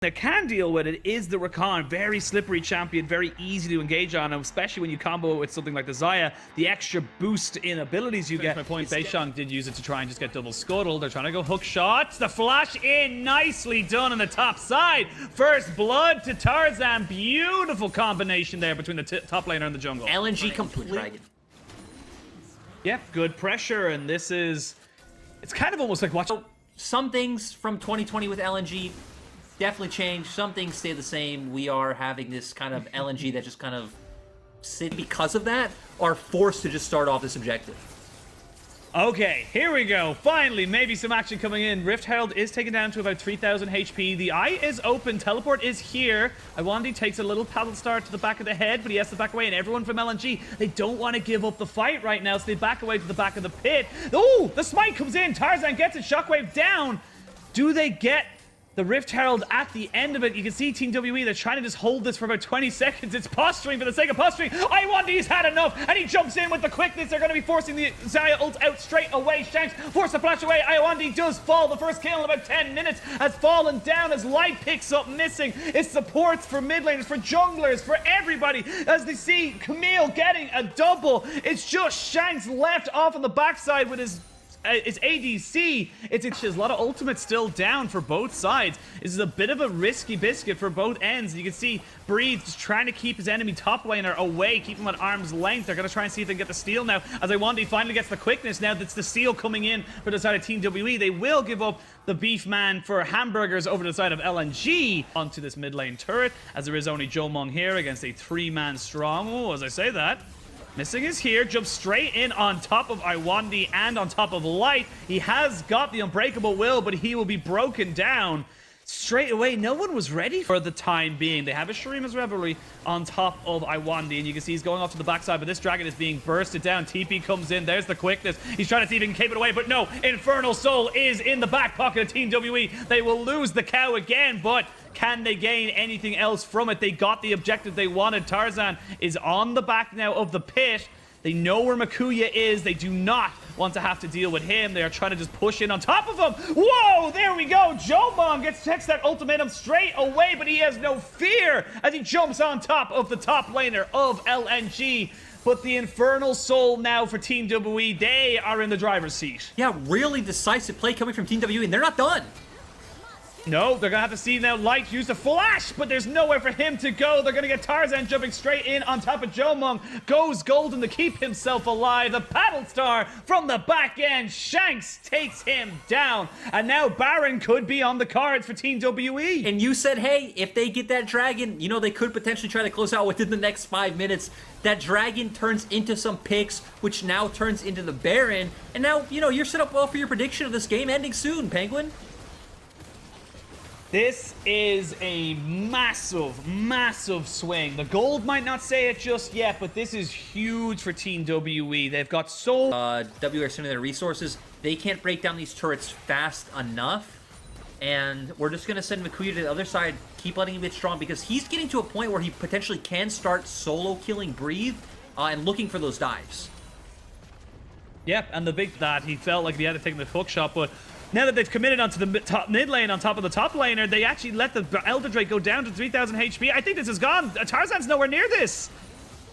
that can deal with it is the Rakan. Very slippery champion, very easy to engage on, especially when you combo it with something like the Xayah. The extra boost in abilities you get. My point, Beishang did use it to try and just get double scuttled. They're trying to go hook shots. The flash in, nicely done on the top side. First blood to Tarzan. Beautiful combination there between the top laner and the jungle. LNG complete. Yeah, good pressure, and this is... It's kind of almost like watching... Some things from 2020 with LNG definitely changed. Some things stay the same. We are having this kind of LNG that just kind of, because of that, are forced to just start off this objective. Okay, here we go. Finally, maybe some action coming in. Rift Herald is taken down to about 3,000 HP. The eye is open. Teleport is here. Iwandi takes a little paddle star to the back of the head, but he has to back away. And everyone from LNG, they don't want to give up the fight right now, so they back away to the back of the pit. Oh, the smite comes in. Tarzan gets it. Shockwave down. Do they get the Rift Herald at the end of it? You can see Team WE, they're trying to just hold this for about 20 seconds. It's posturing for the sake of posturing. Iwandi's had enough, and he jumps in with the quickness. They're going to be forcing the Xayah ult out straight away. Shanks force the flash away. Iwandi does fall. The first kill in about 10 minutes has fallen down as Light picks up missing. It's supports for mid laners, for junglers, for everybody. As they see Camille getting a double, it's just Shanks left off on the backside with his ADC. It's a lot of ultimates still down for both sides. This is a bit of a risky biscuit for both ends. You can see Breathe just trying to keep his enemy top laner away, keep him at arm's length. They're going to try and see if they can get the steal now. As Iwandi finally gets the quickness now, that's the steal coming in for the side of Team WE. They will give up the beef man for hamburgers over the side of LNG onto this mid lane turret, as there is only Jomong here against a 3-man strong. Oh, as I say that, Missing is here, jumps straight in on top of Iwandi and on top of Light. He has got the unbreakable will, but he will be broken down straight away. No one was ready for the time being. They have a Shurima's Revelry on top of Iwandi, and you can see he's going off to the backside, but this dragon is being bursted down. TP comes in. There's the quickness. He's trying to see if he can cape it away, but no. Infernal Soul is in the back pocket of Team WE. They will lose the cow again, but can they gain anything else from it? They got the objective they wanted. Tarzan is on the back now of the pit. They know where Makuya is. They do not want to have to deal with him. They are trying to just push in on top of him. Whoa, there we go. Jomong takes that ultimatum straight away, but he has no fear as he jumps on top of the top laner of LNG. But the Infernal Soul now for Team WE, they are in the driver's seat. Yeah, really decisive play coming from Team WE, and they're not done. No, they're going to have to see now Light use the flash, but there's nowhere for him to go. They're going to get Tarzan jumping straight in on top of Jomong. Goes golden to keep himself alive. The paddle star from the back end. Shanks takes him down. And now Baron could be on the cards for Team WE. And you said, hey, if they get that dragon, you know, they could potentially try to close out within the next 5 minutes. That dragon turns into some picks, which now turns into the Baron. And now, you know, you're set up well for your prediction of this game ending soon, Penguin. This is a massive, massive swing. The gold might not say it just yet, but this is huge for Team WE. They've got WE are sending their resources. They can't break down these turrets fast enough. And we're just going to send Makuya to the other side, keep letting him get strong, because he's getting to a point where he potentially can start solo killing Breathe and looking for those dives. Yep, and the big that he felt like he had to take the hook shot, but now that they've committed onto the top mid lane on top of the top laner, they actually let the Elder Drake go down to 3,000 HP. I think this is gone. Tarzan's nowhere near this.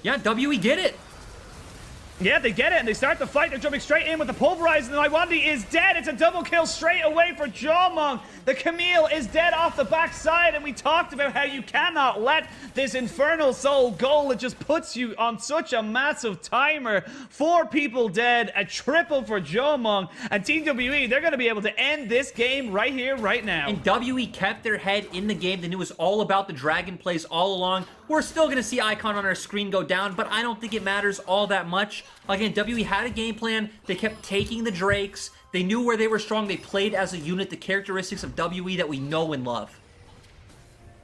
Yeah, WE get it. Yeah, they get it, and they start the fight. They're jumping straight in with the Pulverize, and Iwandi is dead. It's a double kill straight away for Jomong. The Camille is dead off the backside, and we talked about how you cannot let this Infernal Soul go. It just puts you on such a massive timer. 4 people dead, a triple for Jomong, and Team WE, they're going to be able to end this game right here, right now. And WE kept their head in the game. They knew it was all about the dragon plays all along. We're still going to see Icon on our screen go down, but I don't think it matters all that much. Again, WE had a game plan. They kept taking the Drakes. They knew where they were strong. They played as a unit, the characteristics of WE that we know and love.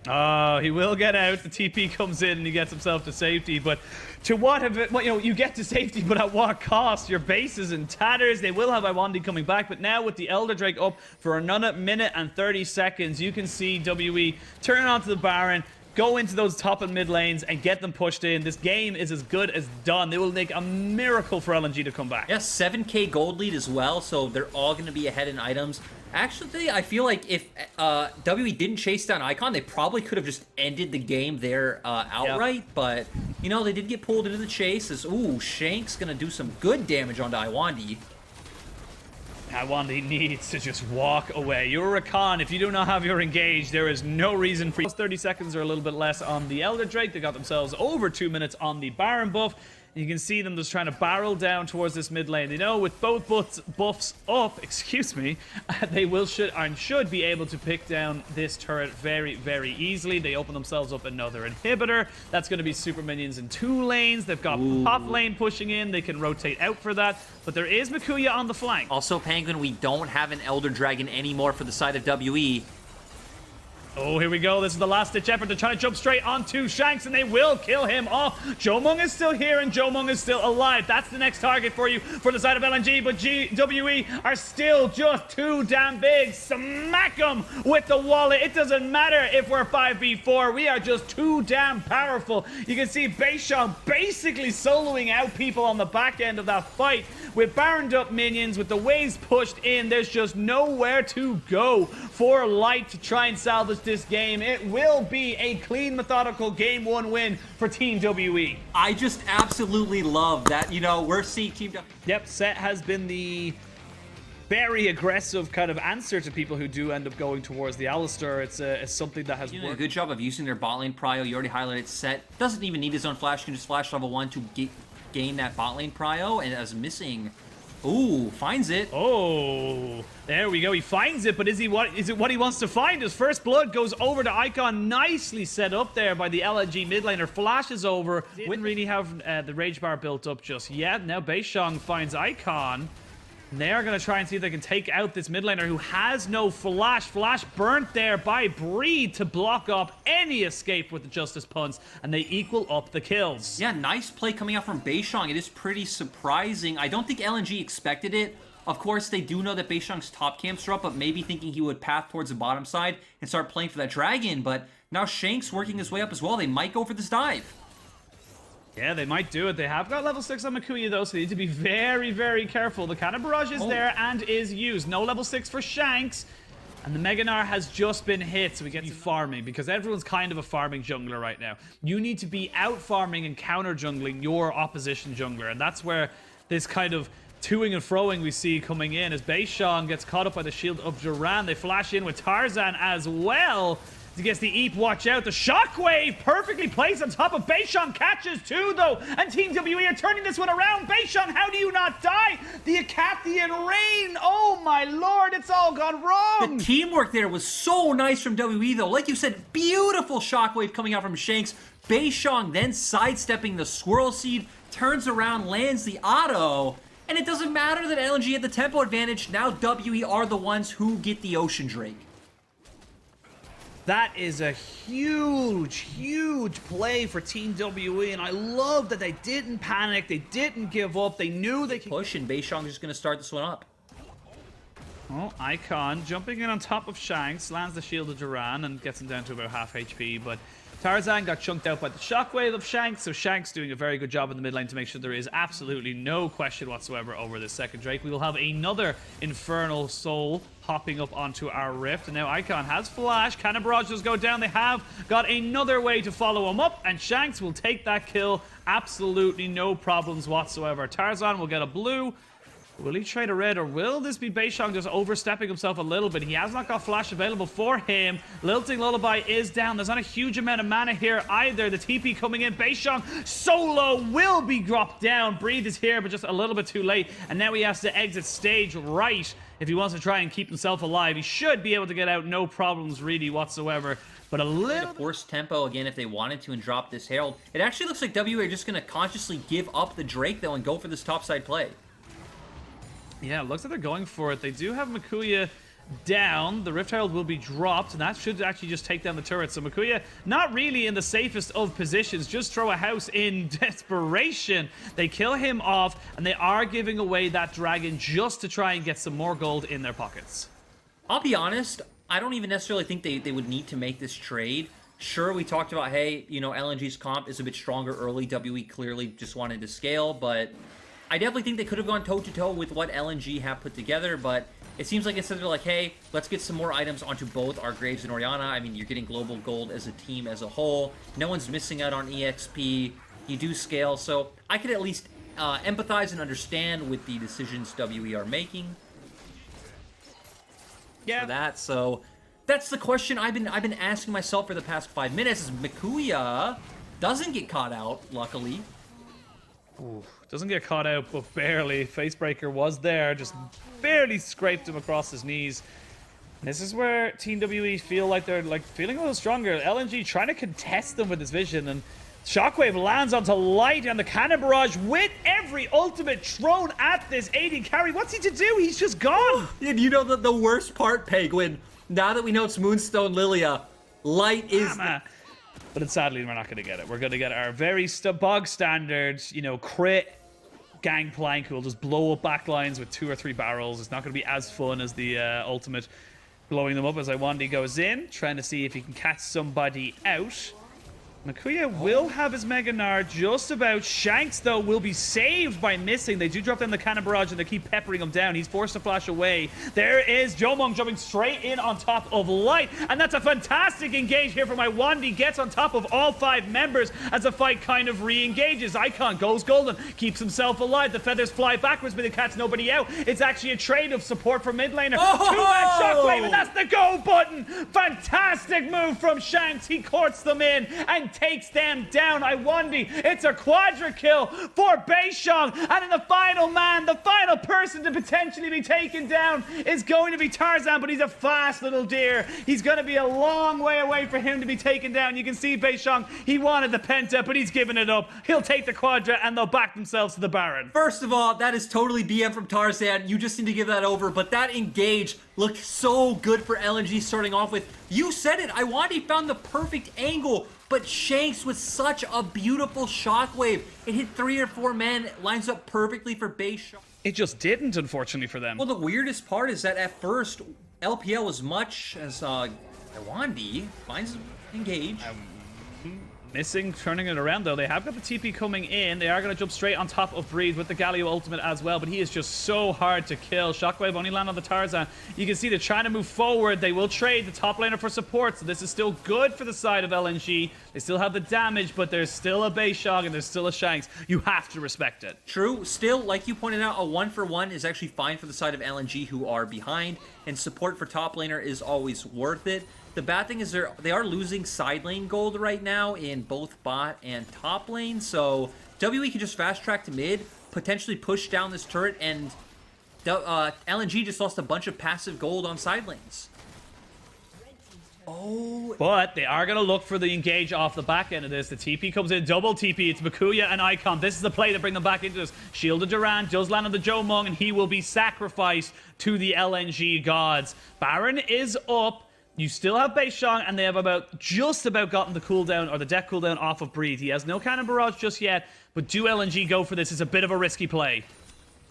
Oh, he will get out. The TP comes in and he gets himself to safety. But to what have it, well, you know, you get to safety, but at what cost? Your base is in tatters. They will have Iwandi coming back, but now with the Elder Drake up for another minute and 30 seconds, you can see WE turn onto the Baron, go into those top and mid lanes and get them pushed in. This game is as good as done. They will make a miracle for LNG to come back. Yeah, 7K gold lead as well, so they're all going to be ahead in items. Actually, I feel like if WE didn't chase down Icon, they probably could have just ended the game there outright. Yep. But, you know, they did get pulled into the chase. As, ooh, Shank's going to do some good damage onto Iwandi. Iwandi needs to just walk away. You're a con. If you do not have your engage, there is no reason for you. 30 seconds or a little bit less on the Elder Drake. They got themselves over 2 minutes on the Baron buff. You can see them just trying to barrel down towards this mid lane. They know with both buffs up, excuse me, they should be able to pick down this turret very, very easily. They open themselves up another inhibitor. That's going to be super minions in 2 lanes. They've got top lane pushing in. They can rotate out for that. But there is Makuya on the flank. Also, Penguin, we don't have an Elder Dragon anymore for the side of WE. Oh, here we go. This is the last-ditch effort. They're trying to jump straight onto Shanks, and they will kill him off. Jomung is still here, and Jomung is still alive. That's the next target for you for the side of LNG, but WE are still just too damn big. Smack them with the wallet. It doesn't matter if we're 5v4. We are just too damn powerful. You can see Beishang basically soloing out people on the back end of that fight. With Baroned up minions, with the waves pushed in, there's just nowhere to go for Light to try and salvage this game. It will be a clean, methodical game 1 win for Team WE. I just absolutely love that, you know, we're seeing Team WE. Yep, Set has been the very aggressive kind of answer to people who do end up going towards the Alistar. It's something that has worked. A good job of using their bot lane prio. You already highlighted Set. Doesn't even need his own flash. He can just flash level 1 to gain that bot lane prio, and as missing. Ooh, finds it. Oh, there we go. He finds it, but is it what he wants to find? His first blood goes over to Icon. Nicely set up there by the LNG mid laner. Flashes over. Didn't really have the rage bar built up just yet. Now Beishang finds Icon. They are going to try and see if they can take out this mid laner who has no flash. Flash burnt there by Breed to block up any escape with the Justice Punch, and they equal up the kills. Yeah, nice play coming out from Beishang. It is pretty surprising. I don't think LNG expected it. Of course, they do know that Beishang's top camps are up, but maybe thinking he would path towards the bottom side and start playing for that dragon. But now Shank's working his way up as well. They might go for this dive. Yeah, they might do it. They have got level 6 on Makuya, though, so they need to be very, very careful. The Cannon Barrage is there and is used. No level 6 for Shanks. And the Mega Gnar has just been hit, so we get to farming, because everyone's kind of a farming jungler right now. You need to be out farming and counter jungling your opposition jungler, and that's where this kind of toing and froing we see coming in as Beishang gets caught up by the shield of Duran. They flash in with Tarzan as well. He gets the Eep, watch out. The Shockwave perfectly placed on top of Beishang. Catches too, though. And Team WE are turning this one around. Beishang, how do you not die? The Acathian Rain. Oh, my lord. It's all gone wrong. The teamwork there was so nice from WE, though. Like you said, beautiful Shockwave coming out from Shanks. Beishang then sidestepping the Swirl Seed. Turns around, lands the auto. And it doesn't matter that LNG had the tempo advantage. Now WE are the ones who get the Ocean Drake. That is a huge, huge play for Team WE, and I love that they didn't panic, they didn't give up, they knew they could push, and Beishang is just going to start this one up. Oh, Icon jumping in on top of Shanks, lands the shield of Duran and gets him down to about half HP, but Tarzan got chunked out by the shockwave of Shanks, so Shanks doing a very good job in the mid lane to make sure there is absolutely no question whatsoever over this second Drake. We will have another Infernal Soul hopping up onto our Rift, and now Icon has flash. Cannon barrages go down. They have got another way to follow him up, and Shanks will take that kill. Absolutely no problems whatsoever. Tarzan will get a blue. Will he trade a red, or will this be Beishang just overstepping himself a little bit? He has not got flash available for him. Lilting Lullaby is down. There's not a huge amount of mana here either. The TP coming in. Beishang solo will be dropped down. Breathe is here, but just a little bit too late. And now he has to exit stage right if he wants to try and keep himself alive. He should be able to get out, no problems really whatsoever. But a little forced tempo again if they wanted to and drop this Herald. It actually looks like WA are just going to consciously give up the Drake, though, and go for this topside play. Yeah, it looks like they're going for it. They do have Makuya down. The Rift Herald will be dropped, and that should actually just take down the turret. So Makuya, not really in the safest of positions. Just throw a house in desperation. They kill him off, and they are giving away that dragon just to try and get some more gold in their pockets. I'll be honest, I don't even necessarily think they would need to make this trade. Sure, we talked about, hey, you know, LNG's comp is a bit stronger early. WE clearly just wanted to scale, but I definitely think they could have gone toe-to-toe with what LNG have put together, but It seems like instead they're like, hey, let's get some more items onto both our Graves and Orianna. I mean, you're getting global gold as a team as a whole. No one's missing out on EXP. You do scale, so I could at least empathize and understand with the decisions WE are making. Yeah. For that, so that's the question I've been asking myself for the past 5 minutes. Is Mikuya doesn't get caught out, luckily. Ooh, doesn't get caught out, but barely. Facebreaker was there, just barely scraped him across his knees. And this is where Team WE feel like they're feeling a little stronger. LNG trying to contest them with his vision, and Shockwave lands onto Light and the Cannon Barrage with every ultimate thrown at this AD carry. What's he to do? He's just gone. And you know the worst part, Penguin? Now that we know it's Moonstone Lilia, Light is... But sadly, we're not going to get it. We're going to get our very bog standard, you know, crit gangplank who will just blow up backlines with 2 or 3 barrels. It's not going to be as fun as the ultimate blowing them up as Iwandi goes in, trying to see if he can catch somebody out. Mikuya will have his Mega Gnar just about. Shanks, though, will be saved by missing. They do drop down the Cannon Barrage and they keep peppering him down. He's forced to flash away. There is Jomong jumping straight in on top of Light. And that's a fantastic engage here from Iwandi. Gets on top of all 5 members as the fight kind of re-engages. Icon goes golden, keeps himself alive. The feathers fly backwards, but they catch nobody out. It's actually a trade of support from mid laner. Two-man Shockwave, and that's the go button. Fantastic move from Shanks. He courts them in and takes them down. Iwandi, it's a quadra kill for Beishong, and in the final man, the final person to potentially be taken down is going to be Tarzan, but he's a fast little deer. He's going to be a long way away for him to be taken down. You can see Beishong, he wanted the Penta, but he's given it up. He'll take the quadra, and they'll back themselves to the Baron. First of all, that is totally BM from Tarzan. You just need to give that over, but that engage looked so good for LNG starting off with. You said it, Iwandi found the perfect angle, but Shanks with such a beautiful shockwave. It hit 3 or 4 men, lines up perfectly for Beishong. It just didn't, unfortunately, for them. Well, the weirdest part is that at first, LPL as much as Iwandi finds engage. Missing, turning it around, though. They have got the TP coming in. They are going to jump straight on top of Breeze with the Galio ultimate as well, but he is just so hard to kill. Shockwave only land on the Tarzan. You can see they're trying to move forward. They will trade the top laner for support, so this is still good for the side of LNG. They still have the damage, but there's still a Beishong and there's still a Shanks. You have to respect it. True. Still, like you pointed out, a 1-for-1 is actually fine for the side of LNG who are behind, and support for top laner is always worth it. The bad thing is they are losing side lane gold right now in both bot and top lane, so WE can just fast track to mid, potentially push down this turret, and LNG just lost a bunch of passive gold on side lanes. Oh. But they are going to look for the engage off the back end of this. The TP comes in, double TP. It's Mikuya and Icon. This is the play to bring them back into this. Shielded Durant does land on the Jomong, and he will be sacrificed to the LNG gods. Baron is up. You still have Beishong, and they have just about gotten the cooldown, or the deck cooldown off of Breathe. He has no Cannon Barrage just yet, but do LNG go for this? It's a bit of a risky play.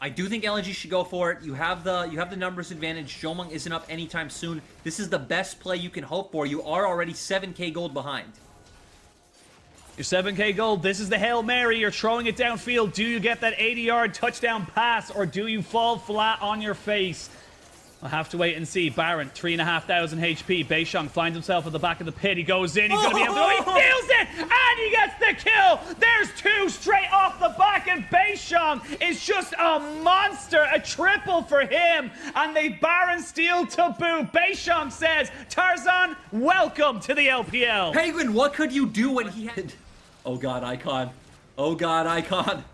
I do think LNG should go for it. You have the numbers advantage. Jomong isn't up anytime soon. This is the best play you can hope for. You are already 7k gold behind. Your 7k gold, this is the Hail Mary. You're throwing it downfield. Do you get that 80-yard touchdown pass, or do you fall flat on your face? I'll have to wait and see. Baron, 3,500 HP. Beishong finds himself at the back of the pit. He goes in. He's going to be able to... He steals it! And he gets the kill! There's 2 straight off the back, and Beishong is just a monster. A triple for him. And they Baron steal to boot. Beishong says, Tarzan, welcome to the LPL. Penguin, what could you do when he had... Oh god, Icon. Oh god, Icon.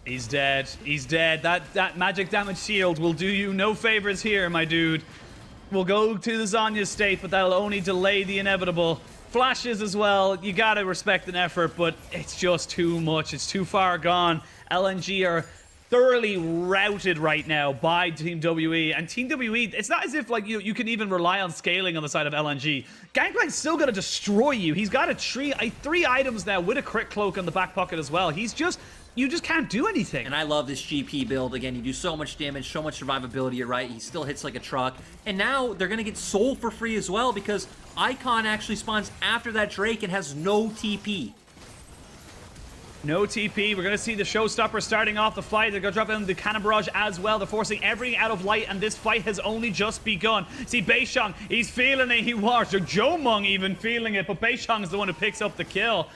He's dead. He's dead. That magic damage shield will do you no favors here, my dude. We'll go to the Zanya state, but that'll only delay the inevitable. Flashes as well. You gotta respect an effort, but it's just too much. It's too far gone. LNG are thoroughly routed right now by Team WE, and Team WE, it's not as if like you can even rely on scaling on the side of LNG. Gangplank's still gonna destroy you. He's got 3 items now with a crit cloak on the back pocket as well. You just can't do anything. And I love this GP build. Again, you do so much damage, so much survivability, you're right. He still hits like a truck. And now they're going to get Soul for free as well, because Icon actually spawns after that Drake and has no TP. No TP. We're going to see the showstopper starting off the fight. They're going to drop in the cannon barrage as well. They're forcing everything out of light, and this fight has only just begun. See, Beishang, he's feeling it. He was. Or Jomung even feeling it, but Beishang is the one who picks up the kill.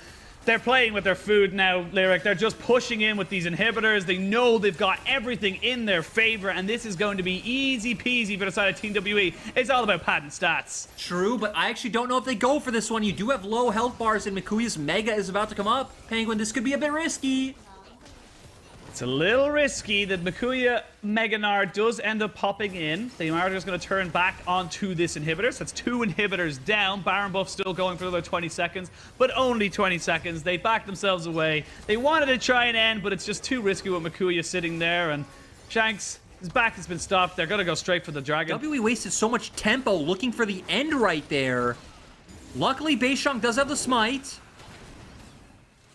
They're playing with their food now, Lyric. They're just pushing in with these inhibitors. They know they've got everything in their favor, and this is going to be easy peasy for the side of Team WE. It's all about patent stats. True, but I actually don't know if they go for this one. You do have low health bars, and Mikuya's Mega is about to come up. Penguin, this could be a bit risky. It's a little risky that Mikuya Meganar does end up popping in. They are just going to turn back onto this inhibitor. So that's 2 inhibitors down. Baron buff still going for another 20 seconds, but only 20 seconds. They backed themselves away. They wanted to try and end, but it's just too risky with Mikuya sitting there. And Shanks, his back has been stopped. They're going to go straight for the dragon. WE wasted so much tempo looking for the end right there. Luckily, Beishang does have the smite.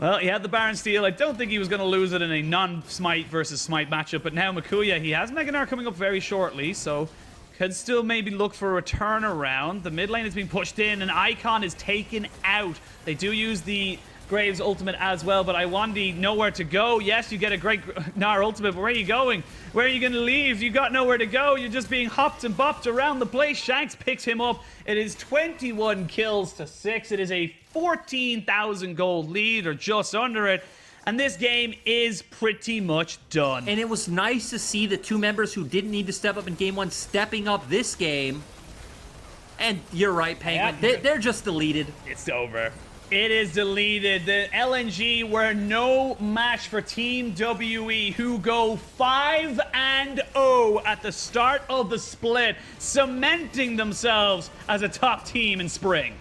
Well, he had the Baron steal. I don't think he was going to lose it in a non-smite versus smite matchup, but now Mikuya, he has Meganar coming up very shortly, so could still maybe look for a turnaround. The mid lane is being pushed in, and Icon is taken out. They do use the Graves ultimate as well, but Iwandi nowhere to go. Yes, you get a great Gnar ultimate, but where are you going? Where are you going to leave? You got nowhere to go. You're just being hopped and bopped around the place. Shanks picks him up. It is 21 kills to 6. It is a 14,000 gold lead, or just under it. And this game is pretty much done. And it was nice to see the 2 members who didn't need to step up in game 1 stepping up this game. And you're right, Penguin. Yep. They're just deleted. It's over. It is deleted. The LNG were no match for Team WE, who go 5-0 at the start of the split, cementing themselves as a top team in spring.